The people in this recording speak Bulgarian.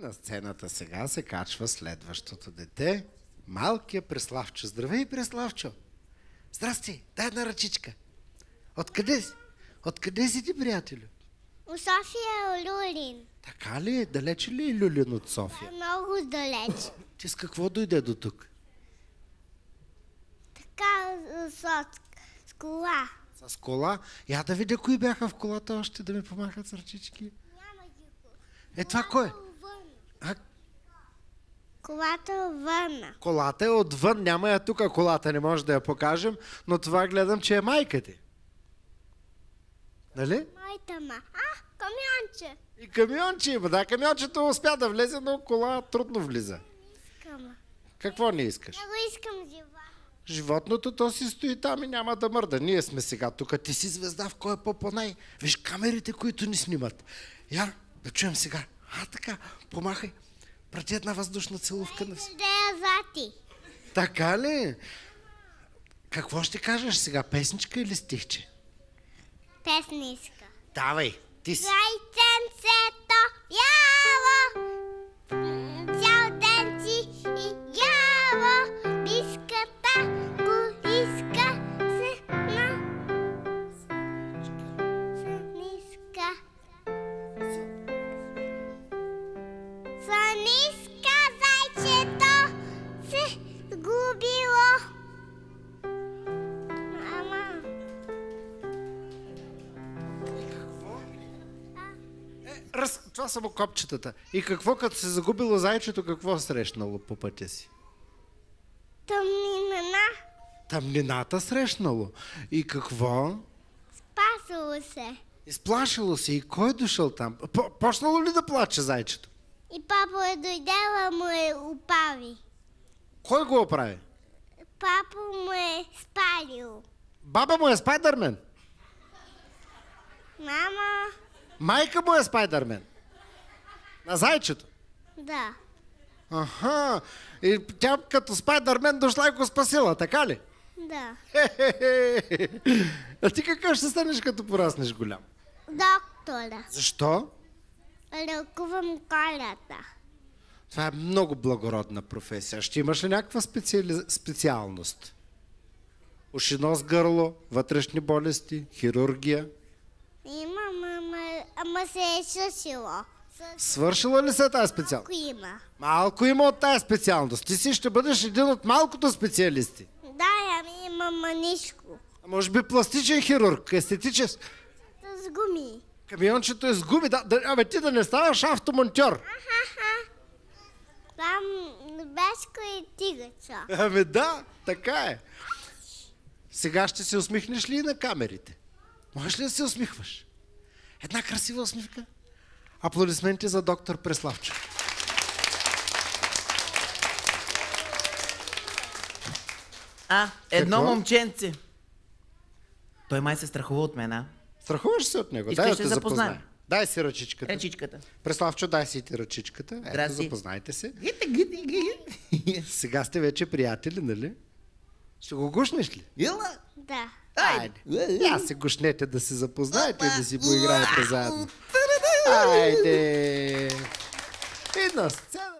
на сцената сега се качва следващото дете. Малкия Преславчо. Здравей, Преславчо! Здрасти, дай една ръчичка. Откъде си? Откъде си ти, приятелю? У София Люлин. Така ли? Далече ли е Люлин от София? Много далеч. Ти с какво дойде до тук? Така с кола. С кола? Я да видя кои бяха в колата още да ми помахат с ръчички. Няма ги. Това кой е? А, Колата вън. колата е отвън, няма я тук колата, не може да я покажем, но това гледам, че е майка ти. Нали? Майта ма. Камионче. И камионче има, да, камиончето успя да влезе, но кола трудно влиза. Искам. Какво не искаш? Много искам живота. Животното то си стои там и няма да мърда. Ние сме сега тук. Ти си звезда, в кой е по-понай. Виж камерите, които ни снимат. Я, да чуем сега. Така, помахай. Прати една въздушна целувка на всички. Да я зати. Така ли? Какво ще кажеш сега? Песничка или стихче? Песниска. Давай, ти си. Зайченцето бяло, цял ден си играло, биската го иска съниска. Съниска зайчето се сгубило. Мама. Това са му копчетата. И какво, като се загубило зайчето, какво срещнало по пътя си? Тъмнина. Тъмнината срещнало. И какво? Спасало се. Изплашило се. И кой е дошъл там? Почнало ли да плаче зайчето? И папа е дойдела, му е упави. Кой го оправи? Папа му е спалил. Баба му е Спайдърмен. Мама. Майка му е Спайдърмен. На зайчето. Да. Аха. И тя като Спайдърмен дошла и го спасила, така ли? Да. А ти какъв ще станеш като пораснеш голям? Доктора. Защо? Лекувам колята. Това е много благородна професия. Ще имаш ли някаква специалност? Уши, нос, гърло, вътрешни болести, хирургия? Имам, ама се е свършило. Свършила ли се тази специалност? Малко има. Малко има от тази специалност. Ти си ще бъдеш един от малкото специалисти. Да, ами имам манишко. А може би пластичен хирург, естетически. С гуми. Камиончето е с гуми. Абе ти да не ставаш автомонтьор. Там бешко и тигача. Ами да, така е. Сега ще се усмихнеш ли и на камерите? Можеш ли да се усмихваш? Една красива усмивка. Аплодисменти за доктор Преславчо. Едно Какво? момченце. Той май се страхува от мен, а? Страхуваш се от него? Искаш Дай да да те те запознаем. запозная. Дай си ръчичката. Ръчичката. Преславчо, дай си ти ръчичката. Ето, Здрасти. запознайте се. Гите. Сега сте вече приятели, нали? Ще го гушнеш ли? Ела. Да. Айде. Я се гушнете да се запознаете и да си поиграете заедно. Айде. И на сцена.